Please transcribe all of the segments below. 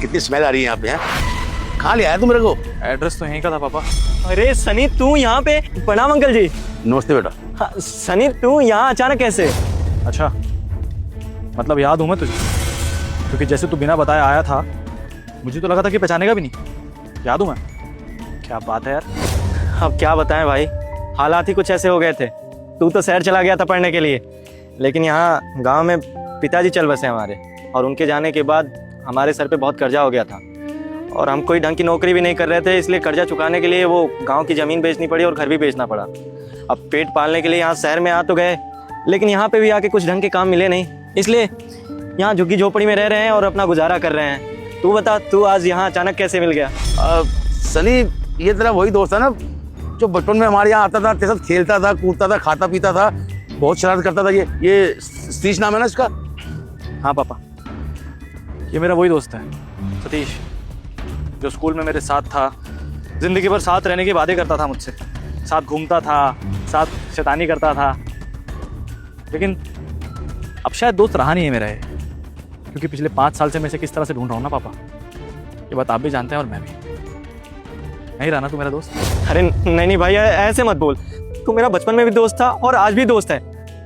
कितनी स्मेल आ रही है यहाँ पे। है कहाँ ले आया तू मेरे को? एड्रेस तो यहीं का था पापा। अरे सनी तू यहाँ पे? प्रणाम अंकल जी। नमस्ते बेटा। हाँ, सनी तू यहाँ अचानक कैसे? अच्छा, मतलब याद हूँ मैं तुझे? क्योंकि जैसे तू बिना बताए आया था, मुझे तो लगा था कि पहचानेगा भी नहीं। याद हूँ मैं। क्या बात है यार। अब क्या बताएं भाई, हालात ही कुछ ऐसे हो गए थे। तू तो शहर चला गया था पढ़ने के लिए, लेकिन यहाँ गांव में पिताजी चल बसे हमारे, और उनके जाने के बाद हमारे सर पे बहुत कर्जा हो गया था और हम कोई ढंग की नौकरी भी नहीं कर रहे थे। इसलिए कर्जा चुकाने के लिए वो गांव की ज़मीन बेचनी पड़ी और घर भी बेचना पड़ा। अब पेट पालने के लिए यहाँ शहर में आ तो गए, लेकिन यहाँ पे भी आके कुछ ढंग के काम मिले नहीं, इसलिए यहाँ झुग्गी झोपड़ी में रह रहे हैं और अपना गुजारा कर रहे हैं। तू बता, तू आज यहाँ अचानक कैसे मिल गया? सनी, ये तेरा वही दोस्त है ना जो बचपन में हमारे यहाँ आता था, तेरे साथ खेलता था, कूदता था, खाता पीता था, बहुत शरारत करता था। ये सतीश नाम है ना इसका? हाँ पापा, ये मेरा वही दोस्त है सतीश, जो स्कूल में मेरे साथ था, जिंदगी भर साथ रहने की बातें करता था मुझसे, साथ घूमता था, साथ शैतानी करता था। लेकिन अब शायद दोस्त रहा नहीं है मेरा ये, क्योंकि पिछले 5 साल से मैं इसे किस तरह से ढूंढ रहा हूँ ना पापा, ये बात आप भी जानते हैं और मैं भी। नहीं रहा ना तू मेरा दोस्त? अरे नहीं भाई, ऐसे मत बोल। तू मेरा बचपन में भी दोस्त था और आज भी दोस्त है।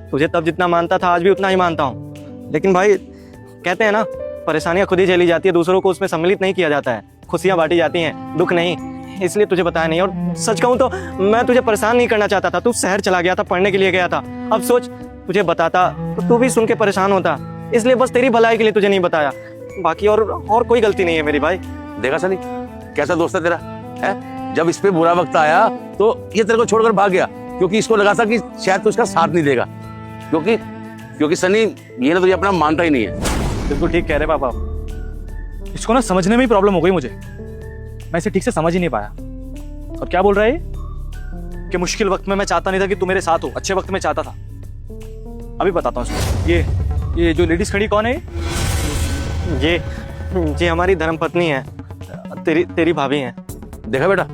तुझे तब जितना मानता था आज भी उतना ही मानता हूँ। लेकिन भाई, कहते हैं ना, परेशानियाँ खुद ही झेली जाती है, दूसरों को उसमें सम्मिलित नहीं किया जाता है। खुशियाँ बांटी जाती हैं, दुख नहीं। इसलिए तुझे बताया नहीं। और सच कहूँ तो मैं तुझे परेशान नहीं करना चाहता था। तू शहर चला गया था, पढ़ने के लिए गया था। अब सोच, तुझे बताता तो तू भी सुन के परेशान होता, इसलिए बस तेरी भलाई के लिए तुझे नहीं बताया। बाकी और कोई गलती नहीं है मेरी भाई। देखा सनी, कैसा दोस्त है तेरा? है जब इस पे बुरा वक्त आया तो ये तेरे को छोड़कर भाग गया, क्योंकि इसको लगा था कि शायद तू इसका साथ नहीं देगा, क्योंकि सनी ये ना तुझे अपना मानता ही नहीं है। बिल्कुल ठीक कह रहे पापा। इसको ना समझने में ही प्रॉब्लम हो गई मुझे। मैं इसे ठीक से समझ ही नहीं पाया। और क्या बोल रहा है कि मुश्किल वक्त में मैं चाहता नहीं था कि तू मेरे साथ हो, अच्छे वक्त में चाहता था। अभी बताता हूँ इसको। ये जो लेडीज खड़ी कौन है? ये हमारी धर्मपत्नी है, तेरी भाभी है। देखा बेटा,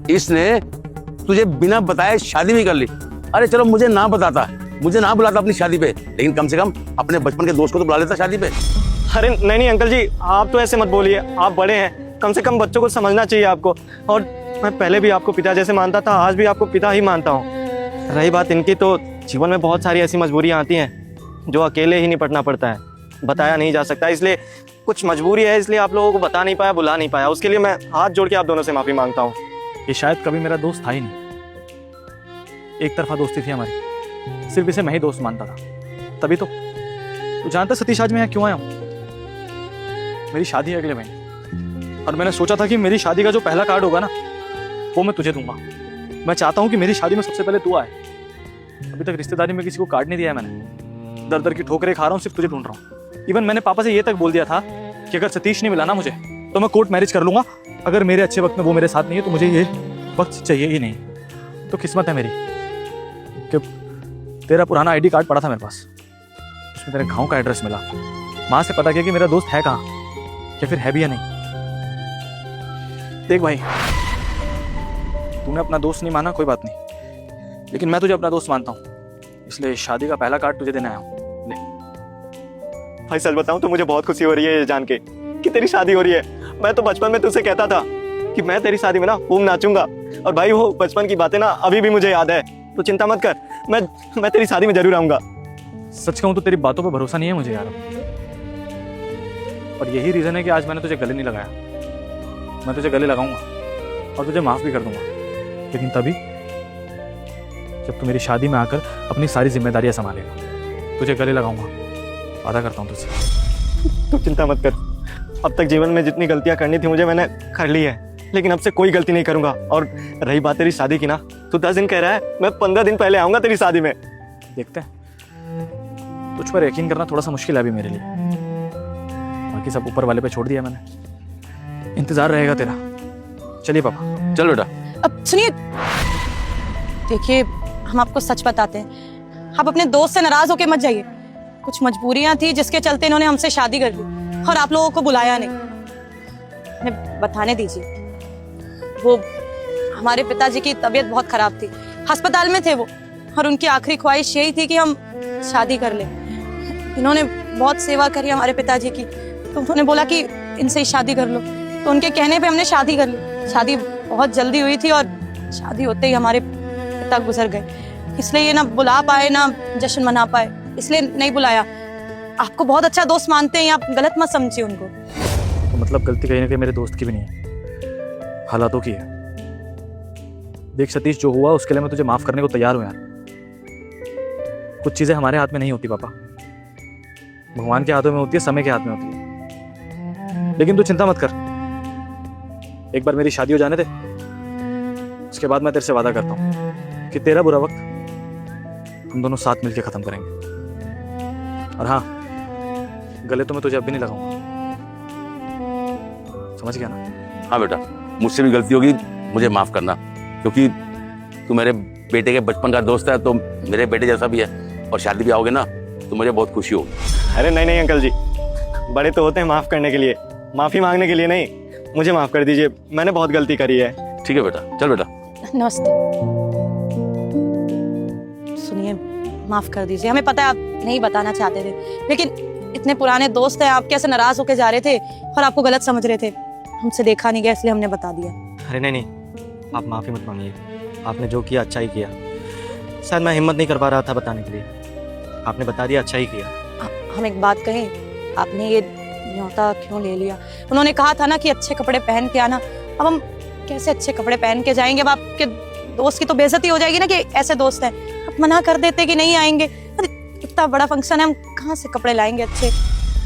इसने तुझे बिना बताए शादी भी कर ली। अरे चलो, मुझे ना बताता, मुझे ना बुलाता अपनी शादी पे, लेकिन कम से कम अपने बचपन के दोस्त को तो बुला लेता शादी पे। अरे नहीं अंकल जी, आप तो ऐसे मत बोलिए। आप बड़े हैं, कम से कम बच्चों को समझना चाहिए आपको। और मैं पहले भी आपको पिता जैसे मानता था, आज भी आपको पिता ही मानता हूँ। रही बात इनकी, तो जीवन में बहुत सारी ऐसी मजबूरियाँ आती हैं जो अकेले ही निपटना पड़ता है, बताया नहीं जा सकता। इसलिए कुछ मजबूरी है, इसलिए आप लोगों को बता नहीं पाया, बुला नहीं पाया। उसके लिए मैं हाथ जोड़ के आप दोनों से माफी मांगता हूँ। ये शायद कभी मेरा दोस्त था ही नहीं। एक तरफा दोस्ती थी हमारी, सिर्फ इसे मैं ही दोस्त मानता था। तभी तो तू जानता सतीश, आज मैं यहाँ क्यों आया हूँ? मेरी शादी है अगले महीने, और मैंने सोचा था कि मेरी शादी का जो पहला कार्ड होगा ना, वो मैं तुझे दूंगा। मैं चाहता हूँ कि मेरी शादी में सबसे पहले तू आए। अभी तक रिश्तेदारी में किसी को कार्ड नहीं दिया है मैंने। दर दर की ठोकरें खा रहा हूँ, सिर्फ तुझे ढूंढ रहा हूँ। इवन मैंने पापा से ये तक बोल दिया था कि अगर सतीश ने मिलाना मुझे, तो मैं कोर्ट मैरिज कर लूंगा। अगर मेरे अच्छे वक्त में वो मेरे साथ नहीं है, तो मुझे ये वक्त चाहिए ही नहीं। तो किस्मत है मेरी कि तेरा पुराना आईडी कार्ड पड़ा था मेरे पास, उसमें तेरे गाँव का एड्रेस मिला। माँ से पता किया कि मेरा दोस्त है कहाँ, या फिर है भी या नहीं। देख भाई, तूने अपना दोस्त नहीं माना, कोई बात नहीं, लेकिन मैं तुझे अपना दोस्त मानता हूँ, इसलिए शादी का पहला कार्ड तुझे देने आया हूँ। ले भाई, सच बताऊं तो मुझे बहुत खुशी हो रही है ये जान के कि तेरी शादी हो रही है। मैं तो बचपन में तुझसे कहता था कि मैं तेरी शादी में ना खूब नाचूंगा, और भाई वो बचपन की बातें ना अभी भी मुझे याद है। तो चिंता मत कर, मैं तेरी शादी में जरूर आऊंगा। सच कहूँ तो तेरी बातों पे भरोसा नहीं है मुझे यार, और यही रीजन है कि आज मैंने तुझे गले नहीं लगाया। मैं तुझे गले लगाऊंगा और तुझे माफ भी कर दूंगा, लेकिन तभी जब तू मेरी शादी में आकर अपनी सारी जिम्मेदारियां संभालेगा। तुझे गले लगाऊंगा, वादा करता हूँ तुझसे। तू चिंता मत कर, अब तक जीवन में जितनी गलतियां करनी थी मुझे, मैंने कर ली है, लेकिन अब से कोई गलती नहीं करूंगा। और रही बात तेरी शादी की ना, तू 10 दिन कह रहा है, मैं 15 दिन पहले आऊंगा तेरी शादी में। देखते हैं, तुझ पर यकीन करना थोड़ा सा मुश्किल है अभी मेरे लिए, बाकी सब ऊपर वाले पे छोड़ दिया मैंने। इंतजार रहेगा तेरा। चलिए पापा। चल बेटा। अब सुनिए, देखिए हम आपको सच बताते हैं, आप अपने दोस्त से नाराज होके मत जाइए। कुछ मजबूरियां थी जिसके चलते इन्होंने हमसे शादी कर ली, और आप लोगों को बुलाया नहीं। हमें बताने दीजिए, वो हमारे पिताजी की तबीयत बहुत खराब थी, अस्पताल में थे वो, और उनकी आखिरी ख्वाहिश यही थी कि हम शादी कर लें। इन्होंने बहुत सेवा करी हमारे पिताजी की, तो उन्होंने बोला कि इनसे ही शादी कर लो। तो उनके कहने पे हमने शादी कर ली। शादी बहुत जल्दी हुई थी और शादी होते ही हमारे पिता गुजर गए, इसलिए ये ना बुला पाए ना जश्न मना पाए, इसलिए नहीं बुलाया। आपको बहुत अच्छा दोस्त मानते हैं, आप गलत मत समझिए उनको। तो मतलब गलती कहीं ना कहीं मेरे दोस्त की भी नहीं है, हालातों की है। देख सतीश, जो हुआ उसके लिए मैं तुझे माफ करने को तैयार हूं यार। कुछ चीजें हमारे हाथ में नहीं होती पापा, भगवान के हाथों में होती है, समय के हाथ में होती है। लेकिन तू चिंता मत कर, एक बार मेरी शादी हो जाने दे, उसके बाद मैं तेरे से वादा करता हूँ कि तेरा बुरा वक्त हम दोनों साथ मिलकर खत्म करेंगे। और हाँ, गले तो मैं तुझे अब भी नहीं लगाऊंगा, समझ गया ना? हाँ बेटा, मुझसे भी गलती होगी, मुझे माफ करना, क्योंकि तू मेरे बेटे के बचपन का दोस्त है, तो मेरे बेटे जैसा भी है, और शादी भी आओगे ना तो मुझे बहुत खुशी होगी। अरे नहीं नहीं अंकल जी, बड़े तो होते हैं माफ़ करने के लिए, माफ़ी मांगने के लिए नहीं। मुझे माफ़ कर दीजिए, मैंने बहुत गलती करी है। ठीक है बेटा, चल बेटा। नमस्ते। सुनिए, माफ कर दीजिए, हमें पता है आप नहीं बताना चाहते थे, लेकिन इतने पुराने दोस्त हैं, आप कैसे नाराज होकर जा रहे थे और आपको गलत समझ रहे थे, हमसे देखा नहीं गया इसलिए हमने बता दिया। अरे नहीं नहीं, आप माफ़ी मत मांगिए, आपने जो किया अच्छा ही किया। शायद मैं हिम्मत नहीं कर पा रहा था बताने के लिए, आपने बता दिया, अच्छा ही किया। हम एक बात कहें, आपने ये न्योता क्यों ले लिया? उन्होंने कहा था ना कि अच्छे कपड़े पहन के आना, अब हम कैसे अच्छे कपड़े पहन के जाएंगे? अब आपके दोस्त की तो बेइज्जती हो जाएगी ना कि ऐसे दोस्त हैं। आप मना कर देते कि नहीं आएंगे, इतना बड़ा फंक्शन है, हम कहाँ से कपड़े लाएंगे अच्छे?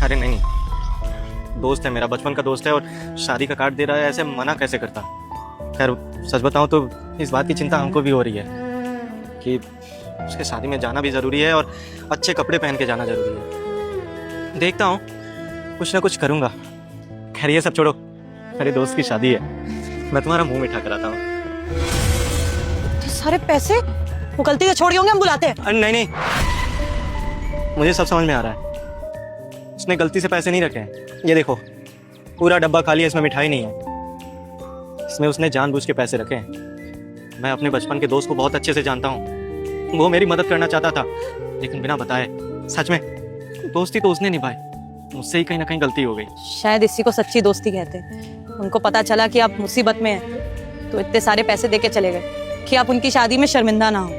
अरे नहीं नहीं, दोस्त है मेरा, बचपन का दोस्त है, और शादी का कार्ड दे रहा है, ऐसे मना कैसे करता? खैर सच बताऊं तो इस बात की चिंता हमको भी हो रही है कि उसके शादी में जाना भी ज़रूरी है और अच्छे कपड़े पहन के जाना ज़रूरी है। देखता हूँ, कुछ ना कुछ करूँगा। खैर ये सब छोड़ो, मेरे दोस्त की शादी है, मैं तुम्हारा मुंह मीठा कराता हूँ। इतने सारे पैसे वो गलती से छोड़ गए होंगे, हम बुलाते हैं। नहीं नहीं, मुझे सब समझ में आ रहा है, उसने गलती से पैसे नहीं रखे हैं। ये देखो, पूरा डब्बा खाली है, इसमें मिठाई नहीं है, इसमें उसने जानबूझ के पैसे रखे हैं। मैं अपने बचपन के दोस्त को बहुत अच्छे से जानता हूँ, वो मेरी मदद करना चाहता था, लेकिन बिना बताए। सच में दोस्ती तो उसने निभाई, मुझसे ही कहीं ना कहीं गलती हो गई। शायद इसी को सच्ची दोस्ती कहते हैं। उनको पता चला कि आप मुसीबत में हैं, तो इतने सारे पैसे देके चले गए कि आप उनकी शादी में शर्मिंदा ना हो।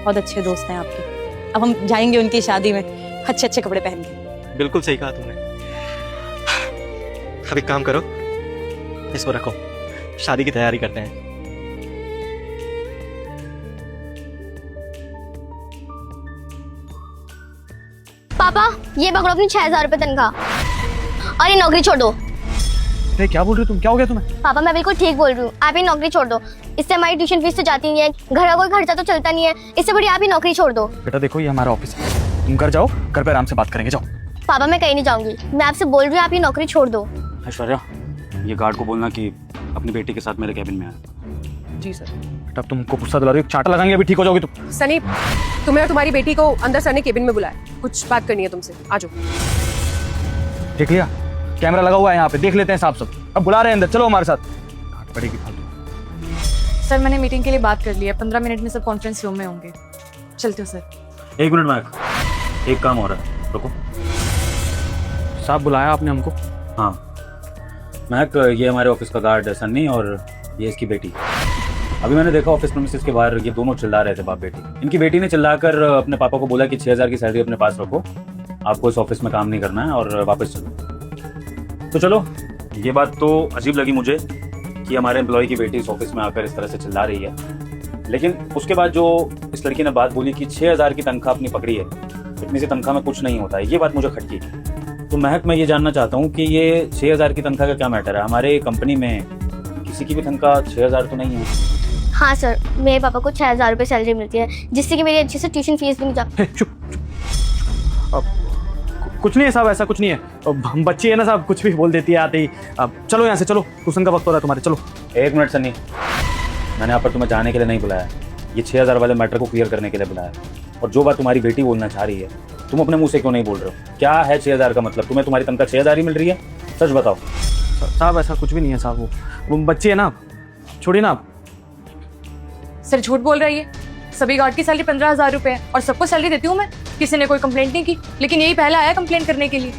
बहुत अच्छे दोस्त हैं आपके। अब हम जाएंगे उनकी शादी में अच्छे अच्छे कपड़े पहन के। बिल्कुल सही कहा तुमने। अब एक काम करो, इसको रखो, शादी की तैयारी करते हैं। पापा ये पकड़ो अपनी 6,000 रुपए तनख्वाह और ये नौकरी छोड़ दो। अरे क्या बोल रही हो तुम, क्या हो गया तुम्हें? पापा मैं बिल्कुल ठीक बोल रही हूँ, आप ये नौकरी छोड़ दो। इससे हमारी ट्यूशन फीस तो जाती नहीं है, घर का कोई खर्चा तो चलता नहीं है, इससे बढ़िया आप ही नौकरी छोड़ दो। बेटा देखो, ये हमारा ऑफिस है, तुम घर जाओ, घर पे आराम से बात करेंगे, जाओ। पापा मैं कहीं नहीं जाऊंगी, मैं आपसे बोल रही हूँ, आप ये नौकरी छोड़ दो। ऐश्वर्या, ये गार्ड को बोलना कि अपनी बेटी के साथ मेरे कैबिन में आए। जी सर। बेटा तुमको गुस्सा दिला रही हो, चांटा लगाएंगे, अभी ठीक हो जाओगी तुम। सनी, तुम्हें और तुम्हारी बेटी को अंदर सर ने केबिन में बुलाया, कुछ बात करनी है तुमसे, आ जाओ। देख लिया, कैमरा लगा हुआ है यहाँ पे, देख लेते हैं साफ सब। अब बुला रहे हैं अंदर, चलो हमारे साथ। डांट पड़ेगी फालतू। सर मैंने मीटिंग के लिए बात कर ली है, 15 मिनट में सब कॉन्फ्रेंस रूम में होंगे। चलते हो सर। 1 मिनट महक, एक काम हो रहा है, रुको। साहब बुलाया आपने हमको? हाँ महक, ये हमारे ऑफिस का गार्ड है सन्नी, और ये इसकी बेटी। अभी मैंने देखा ऑफिस प्रीमिसेस के बाहर ये दोनों चिल्ला रहे थे, बाप बेटी। इनकी बेटी ने चिल्लाकर अपने पापा को बोला कि 6,000 की सैलरी अपने पास रखो, आपको इस ऑफिस में काम नहीं करना है और वापस चलो। तो चलो, ये बात तो अजीब लगी मुझे कि हमारे एम्प्लॉय की बेटी इस ऑफिस में आकर इस तरह से चिल्ला रही है, लेकिन उसके बाद जो इस लड़की ने बात बोली कि 6,000 की तनख्वाह अपनी पकड़ी है, इतनी सी तनख्वाह में कुछ नहीं होता है, ये बात मुझे खटकी। तो महक, मैं ये जानना चाहता हूँ कि ये 6,000 की तनख्वाह का क्या मैटर है? हमारे कंपनी में किसी की भी तनख्वाह 6,000 तो नहीं है। हाँ सर, मेरे पापा को 6,000 रुपए सैलरी मिलती है, जिससे कि मेरी अच्छे से ट्यूशन फीस भी नहीं जा। चुप। कुछ नहीं है साहब, ऐसा कुछ नहीं है, हम बच्ची है ना साहब, कुछ भी बोल देती है आते ही। अब चलो यहाँ से, चलो, ट्यूशन का वक्त हो रहा है तुम्हारे, चलो। 1 मिनट सन्नी, मैंने यहाँ पर तुम्हें जाने के लिए नहीं बुलाया, ये 6,000 वाले मैटर को क्लियर करने के लिए बुलाया। और जो बात तुम्हारी बेटी बोलना चाह रही है, तुम अपने मुंह से क्यों नहीं बोल रहे हो? क्या है 6,000 का मतलब? तुम्हें तुम्हारी तनख्वाह 6,000 ही मिल रही है? सच बताओ। साहब ऐसा कुछ भी नहीं है साहब, वो बच्ची है ना, छोड़िए ना आप। सर झूठ बोल रही है, सभी गार्ड की सैलरी 15,000 रुपए है और सबको सैलरी देती हूँ मैं, किसी ने कोई कंप्लेंट नहीं की, लेकिन यही पहला आया कंप्लेंट करने के लिए।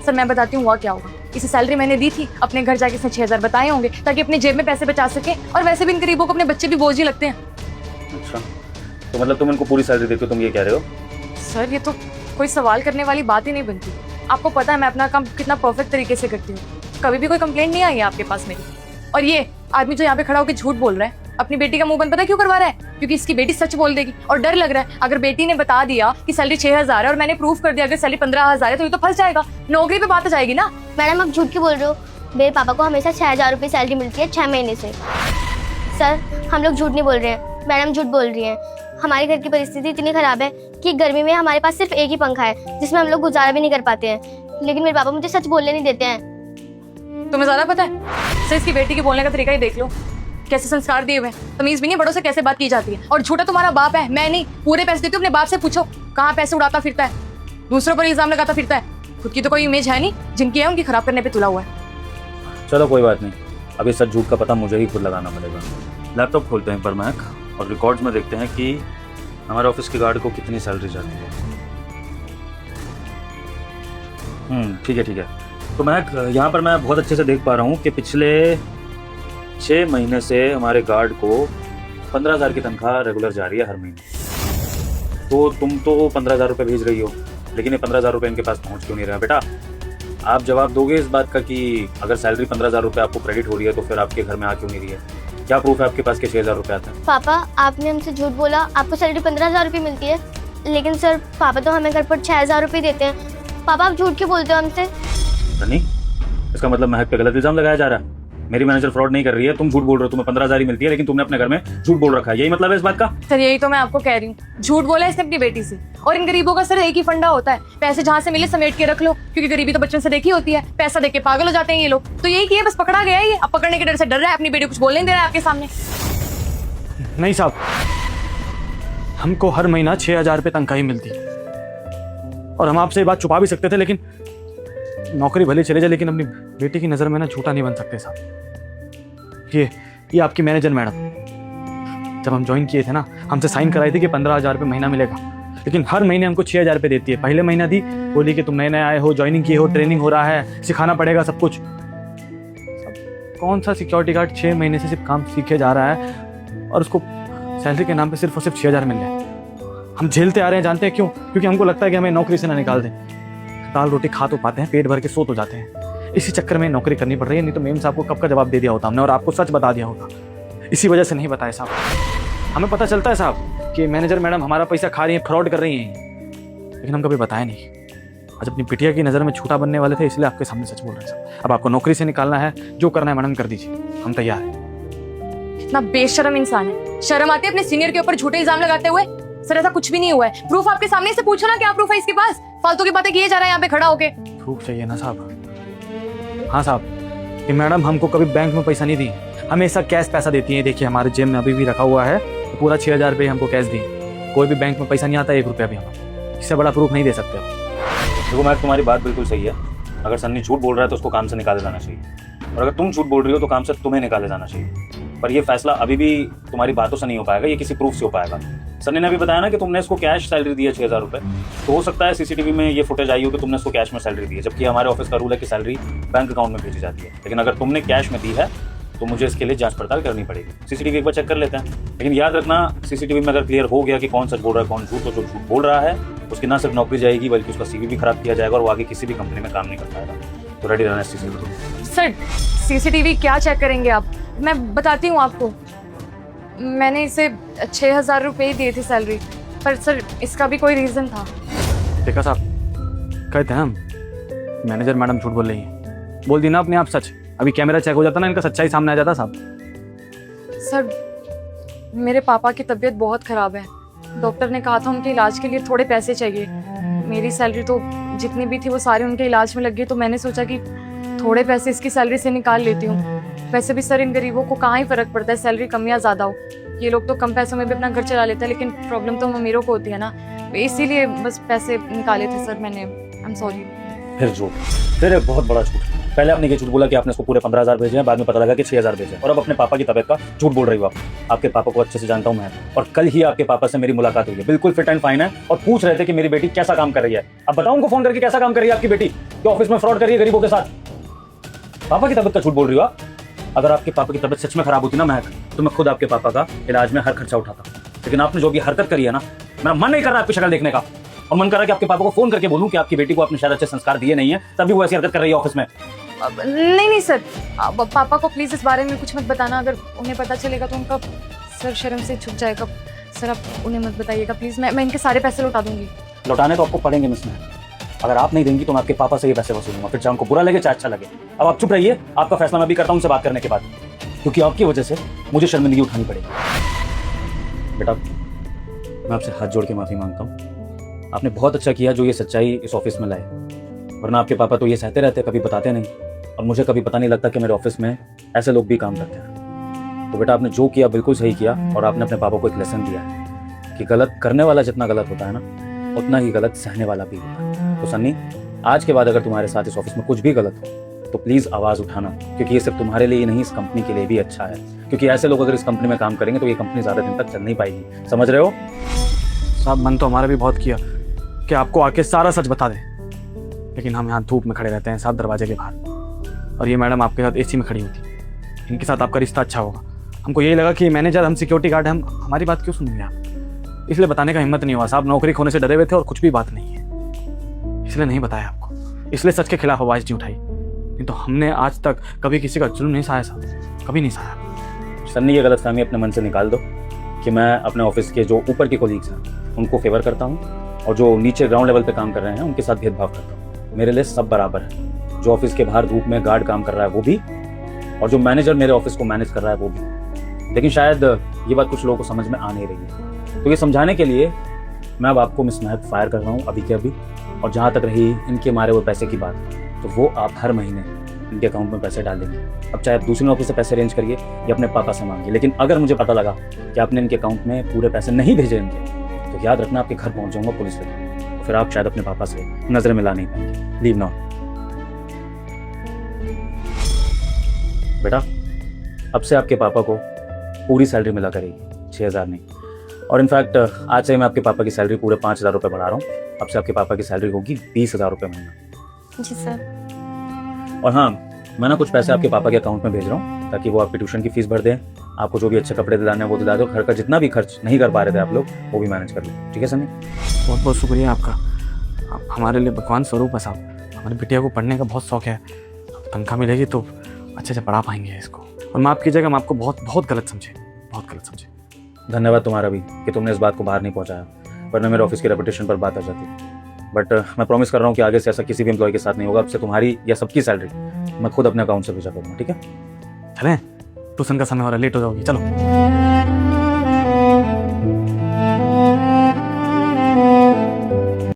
सर मैं बताती हूँ हुआ क्या होगा। इसे सैलरी मैंने दी थी, अपने घर जाके इसने 6,000 बताए होंगे ताकि अपने जेब में पैसे बचा सके। और वैसे भी इन गरीबों को अपने बच्चे भी बोझ ही लगते हैं। अच्छा, तो मतलब तुम इनको पूरी सैलरी देते हो, तुम ये कह रहे हो? सर ये तो कोई सवाल करने वाली बात ही नहीं बनती। आपको पता है मैं अपना काम कितना परफेक्ट तरीके से करती हूँ, कभी भी कोई कंप्लेंट नहीं आई है आपके पास मेरी। और ये आदमी जो यहाँ पे खड़ा होकर झूठ बोल रहा है, अपनी बेटी का मुंह बंद, पता है क्यों करवा रहा है? क्योंकि इसकी बेटी सच बोल देगी और डर लग रहा है अगर बेटी ने बता दिया कि सैलरी 6,000 है और मैंने प्रूफ कर दिया अगर सैलरी 15,000 है तो ये तो फंस जाएगा, नौकरी पे बात आ जाएगी ना। मैडम आप झूठ क्यों बोल रहे हो? मेरे पापा को हमेशा 6,000 रुपये सैलरी मिलती है 6 महीने से। सर हम लोग झूठ नहीं बोल रहे हैं, मैडम झूठ बोल रही हैं। हमारे घर की परिस्थिति इतनी ख़राब है कि गर्मी में हमारे पास सिर्फ एक ही पंखा है जिसमें हम लोग गुजारा भी नहीं कर पाते हैं, लेकिन मेरे पापा मुझे सच बोलने नहीं देते हैं। तुम्हें ज्यादा पता है? सर इसकी बेटी के बोलने का तरीका ही देख लो, कैसे संस्कार दिए हुए हैं, तमीज भी नहीं, बड़ों से कैसे बात की जाती है। और झूठा तुम्हारा बाप है, मैं नहीं। पूरे पैसे देती हूँ, अपने बाप से पूछो कहाँ पैसे उड़ाता फिरता है, दूसरों पर इल्जाम लगाता फिरता है। खुद की तो कोई इमेज है नहीं, जिनकी है उनकी खराब करने पे तुला हुआ है। चलो कोई बात नहीं, अभी सच झूठ का पता मुझे ही खुद लगाना पड़ेगा। लैपटॉप खोलते हैं पर महक और रिकॉर्ड्स में देखते हैं कि हमारे ऑफिस के गार्ड को कितनी सैलरी जाती है। ठीक है ठीक है। तो महक यहाँ पर मैं बहुत अच्छे से देख पा रहा हूँ कि पिछले 6 महीने से हमारे गार्ड को 15,000 की तनख्वाह रेगुलर जा रही है हर महीने। तो तुम तो 15,000 रुपये भेज रही हो, लेकिन ये 15,000 रुपये इनके पास पहुँच क्यों नहीं रहा? बेटा आप जवाब दोगे इस बात का कि अगर सैलरी 15,000 रुपये आपको क्रेडिट हो रही है तो फिर आपके घर में आ क्यों नहीं रही है? क्या प्रूफ है आपके पास कि 6,000 रुपये आता है? पापा आपने हमसे झूठ बोला, आपको सैलरी 15,000 रुपये मिलती है, लेकिन सर पापा तो हमें घर पर 6,000 रुपये देते हैं। पापा आप झूठ क्यों बोलते हो हमसे? नहीं, इसका मतलब महक पे गलत इल्जाम लगाया जा रहा है। मेरी मैनेजर फ्रॉड नहीं कर रही है, तुम झूठ बोल रहे हो। तुम्हें 15,000 ही मिलती है लेकिन तुमने अपने घर में झूठ बोल रखा है, यही मतलब है इस बात का? सर यही तो मैं आपको कह रही हूँ, झूठ बोला है इसने अपनी बेटी से। और इन गरीबों का सर एक ही फंडा होता है, पैसे जहाँ से मिले समेट के रख लो, क्योंकि गरीबी तो बचपन से देखी होती है, पैसा देके पागल हो जाते हैं ये लोग। तो यही किया, बस पकड़ा गया है ये, अब पकड़ने के डर से डर रहा है, अपनी बेटी कुछ बोलने नहीं दे रहा है आपके सामने। नहीं साहब, हमको हर महीना 6,000 रुपये तनख्वाह ही मिलती है और हम आपसे ये बात छुपा भी सकते थे, लेकिन नौकरी भले चले जाए लेकिन अपनी बेटी की नज़र में ना झूठा नहीं बन सकते साहब। ये आपकी मैनेजर मैडम जब हम ज्वाइन किए थे ना, हमसे साइन कराई थी कि 15,000 रुपये महीना मिलेगा, लेकिन हर महीने हमको 6,000 रुपये देती है। पहले महीना दी, बोली कि तुम नए नए आए हो, ज्वाइनिंग किए हो, ट्रेनिंग हो रहा है, सिखाना पड़ेगा सब कुछ। कौन सा सिक्योरिटी गार्ड 6 महीने से सिर्फ काम सीखे जा रहा है और उसको सैलरी के नाम पे सिर्फ और सिर्फ 6,000 मिल जाए? हम झेलते आ रहे हैं, जानते हैं क्यों? क्योंकि हमको लगता है कि हमें नौकरी से ना निकाल दें। दाल रोटी खा तो पाते हैं, पेट भर के सो तो जाते हैं, इसी चक्कर में नौकरी करनी पड़ रही है। नहीं तो मेम साहब को कब का जवाब दे दिया होता हमने और आपको सच बता दिया होता। इसी वजह से नहीं बताया साहब। हमें पता चलता है साहब कि मैनेजर मैडम हमारा पैसा खा रही हैं, फ्रॉड कर रही हैं, लेकिन हम कभी बताया नहीं। आज अपनी पिटिया की नज़र में छूटा बनने वाले थे, इसलिए आपके सामने सच बोल रहे हैं साहब। अब आपको नौकरी से निकालना है, जो करना है मैडम कर दीजिए, हम तैयार हैं। इतना बेशरम इंसान है, शर्म आती है अपने सीनियर के ऊपर झूठे इल्जाम लगाते हुए। सर ऐसा कुछ भी नहीं हुआ है, प्रूफ आपके सामने से पूछो ना, क्या प्रूफ है इसके पास? फालतू की बातें किए जा रहा है यहाँ पे खड़ा होके। प्रूफ चाहिए ना साहब? हाँ साहब, कि मैडम हमको कभी बैंक में पैसा नहीं दी, हमेशा कैश पैसा देती है। देखिए हमारे जेब में अभी भी रखा हुआ है, तो पूरा 6,000 रुपये हमको कैश दिए। कोई भी बैंक में पैसा नहीं आता 1 रुपया भी हमारा, इससे बड़ा प्रूफ नहीं दे सकते हो। देखो मैं, तुम्हारी बात बिल्कुल सही है। अगर सन्नी झूठ बोल रहा है तो उसको काम से निकाले जाना चाहिए, और अगर तुम झूठ बोल रही हो तो काम से तुम्हें निकाले जाना चाहिए। पर ये फैसला अभी भी तुम्हारी बातों से नहीं हो पाएगा, ये किसी प्रूफ से हो पाएगा। सन्नी ने अभी बताया ना कि तुमने इसको कैश सैलरी दी है 6,000 रुपये, तो हो सकता है सीसीटीवी में ये फुटेज आई हो कि तुमने इसको कैश में सैलरी दी है, जबकि हमारे ऑफिस का रूल है कि सैलरी बैंक अकाउंट में भेजी जाती है। लेकिन अगर तुमने कैश में दी है तो मुझे इसके लिए जांच पड़ताल करनी पड़ेगी। सीसीटीवी एक बार चेक कर लेते हैं, लेकिन याद रखना सीसीटीवी में अगर क्लियर हो गया कि कौन सच बोल रहा है कौन झूठ, तो जो झूठ बोल रहा है उसकी ना सिर्फ नौकरी जाएगी बल्कि उसका सीवी भी खराब किया जाएगा और वो आगे किसी भी कंपनी में काम नहीं कर पाएगा। तो रेडी रहना सीसीटीवी। सर सीसीटीवी क्या चेक करेंगे आप? मैं बताती हूँ आपको, मैंने इसे 6,000 रुपये ही दिए थे सैलरी, पर सर इसका भी कोई रीज़न था। देखा साहब, कहते हैं हम मैनेजर मैडम झूठ बोल रही हैं, बोल दी ना अपने आप सच। अभी कैमरा चेक हो जाता ना, इनका सच्चाई सामने आ जाता साहब। सर मेरे पापा की तबीयत बहुत ख़राब है, डॉक्टर ने कहा था उनके इलाज के लिए थोड़े पैसे चाहिए। मेरी सैलरी तो जितनी भी थी वो सारी उनके इलाज में लग गई, तो मैंने सोचा कि थोड़े पैसे इसकी सैलरी से निकाल लेती हूँ। वैसे भी सर इन गरीबों को कहाँ ही फ़र्क पड़ता है सैलरी कम या ज़्यादा हो, ये लोग तो कम पैसों में भी अपना घर चला लेते हैं, लेकिन प्रॉब्लम तो हम अमीरों को होती है ना, इसीलिए बस पैसे निकाले थे सर मैंने। I am sorry. फिर झूठ, फिर एक बहुत बड़ा झूठ। पहले आपने ये झूठ बोला कि आपने उसको पूरे 15,000 भेजे हैं, बाद में पता लगा कि 6,000 भेजे, और अब अपने पापा की तबीयत का झूठ बोल रही हो आप। आपके पापा को अच्छे से जानता हूँ मैं, और कल ही आपके पापा से मेरी मुलाकात हुई है, बिल्कुल फिट एंड फाइन है, और पूछ रहे थे कि मेरी बेटी कैसा काम कर रही है। अब बताऊँ उनको फोन करके कैसा काम कर रही है आपकी बेटी, कि ऑफिस में फ्रॉड कर रही है गरीबों के साथ? पापा की तबीयत का झूठ बोल रही हो आप? अगर आपके पापा की तबीयत सच में खराब होती ना महक, तो मैं खुद आपके पापा का इलाज में हर खर्चा उठाता। लेकिन आपने जो भी हरकत करी है ना, मेरा मन नहीं कर रहा आपकी शक्ल देखने का, और मन कर रहा है कि आपके पापा को फोन करके बोलूं कि आपकी बेटी को आपने शायद अच्छे संस्कार दिए नहीं है, तभी वो ऐसी हरकत कर रही है ऑफिस में। नहीं सर, पापा को प्लीज इस बारे में कुछ मत बताना। अगर उन्हें पता चलेगा तो उनका सर शर्म से झुक जाएगा। सर आप उन्हें मत बताइएगा प्लीज। मैं इनके सारे पैसे लौटा दूंगी। लौटाने तो आपको पड़ेंगे मिस महक। अगर आप नहीं देंगी तो मैं आपके पापा से ये पैसे वसूलूंगा, फिर चाहे उनको बुरा लगे चाहे अच्छा लगे। अब आप चुप रहिए, आपका फैसला मैं भी करता हूं उनसे बात करने के बाद, क्योंकि आपकी वजह से मुझे शर्मिंदगी उठानी पड़ेगी। बेटा मैं आपसे हाथ जोड़ के माफी मांगता हूँ। आपने बहुत अच्छा किया जो ये सच्चाई इस ऑफिस में लाए, वरना आपके पापा तो ये सहते रहते, कभी बताते नहीं, और मुझे कभी पता नहीं लगता कि मेरे ऑफिस में ऐसे लोग भी काम करते हैं। तो बेटा आपने जो किया बिल्कुल सही किया, और आपने अपने पापा को एक लेसन दिया है कि गलत करने वाला जितना गलत होता है ना, उतना ही गलत सहने वाला भी होता है। तो सन्नी, आज के बाद अगर तुम्हारे साथ इस ऑफिस में कुछ भी गलत हो तो प्लीज आवाज उठाना, क्योंकि ये सिर्फ तुम्हारे लिए ही नहीं, इस कंपनी के लिए भी अच्छा है। क्योंकि ऐसे लोग अगर इस कंपनी में काम करेंगे तो ये कंपनी ज्यादा दिन तक चल नहीं पाएगी। समझ रहे हो? साहब मन तो हमारा भी बहुत किया कि आपको आके सारा सच बता दें, लेकिन हम यहाँ धूप में खड़े रहते हैं साहब दरवाजे के बाहर, और ये मैडम आपके साथ एसी में खड़ी होती। इनके साथ आपका रिश्ता अच्छा होगा। हमको यही लगा कि मैनेजर, हम सिक्योरिटी गार्ड हैं, हम हमारी बात क्यों सुनेंगे आप, इसलिए बताने का हिम्मत नहीं हुआ साहब। नौकरी खोने से डरे हुए थे और कुछ भी बात नहीं है, इसलिए नहीं बताया आपको, इसलिए सच के खिलाफ आवाज नहीं उठाई। नहीं तो हमने आज तक कभी किसी का जुल्म नहीं सहाया साहब, कभी नहीं सहाया। सन्नी, ये गलतफहमी अपने मन से निकाल दो कि मैं अपने ऑफिस के जो ऊपर के कोलीग्स हैं उनको फेवर करता हूँ, और जो नीचे ग्राउंड लेवल पे काम कर रहे हैं उनके साथ भेदभाव करता हूँ। मेरे लिए सब बराबर है। जो ऑफिस के बाहर धूप में गार्ड काम कर रहा है वो भी, और जो मैनेजर मेरे ऑफिस को मैनेज कर रहा है वो भी। लेकिन शायद ये बात कुछ लोगों को समझ में आ नहीं रही है, तो ये समझाने के लिए मैं अब आपको मिस महक फायर कर रहा हूँ अभी के अभी। और जहाँ तक रही इनके मारे हुए पैसे की बात, तो वो आप हर महीने इनके अकाउंट में पैसे डाल देंगे। अब चाहे आप दूसरी नौकरी से पैसे अरेंज करिए या अपने पापा से मांगिए, लेकिन अगर मुझे पता लगा कि आपने इनके अकाउंट में पूरे पैसे नहीं भेजे इनके, तो याद रखना आपके घर पहुंच जाऊंगा पुलिस लेकर, तो फिर आप शायद अपने पापा से नजर मिला नहीं पाएंगे। Leave now. बेटा अब से आपके पापा को पूरी सैलरी मिला करेगी, 6,000 नहीं। और इनफैक्ट आज से मैं आपके पापा की सैलरी पूरे 5,000 रुपये बढ़ा रहा हूँ। अब से आपके पापा की सैलरी होगी 20,000 रुपये महीना। जी सर। और हाँ, मैं ना कुछ पैसे आपके पापा के अकाउंट में भेज रहा हूँ ताकि वो आपकी ट्यूशन की फीस भर दें, आपको जो भी अच्छे कपड़े दिलाने हैं वो दिला दो, घर का जितना भी खर्च नहीं कर पा रहे थे आप लोग वो भी मैनेज कर लो। ठीक है सनी? बहुत बहुत शुक्रिया आपका, आप हमारे लिए भगवान स्वरूप है साहब। हमारी बिटिया को पढ़ने का बहुत शौक है, तनख्वाह मिलेगी तो अच्छे से पढ़ा पाएंगे इसको। और माफ़ कीजिएगा, हम आपको बहुत गलत समझे, बहुत गलत समझे। धन्यवाद तुम्हारा भी कि तुमने इस बात को बाहर नहीं पहुंचाया, वरना मेरे ऑफिस की रेपुटेशन पर बात आ जाती। बट मैं प्रॉमिस कर रहा हूँ कि आगे से ऐसा किसी भी एम्प्लॉय के साथ नहीं होगा। अब से तुम्हारी या सबकी सैलरी मैं खुद अपने अकाउंट से भेजा करूँगा। ठीक है? चलें, ट्यूशन का समय हो रहा है, लेट हो जाओगी, चलो।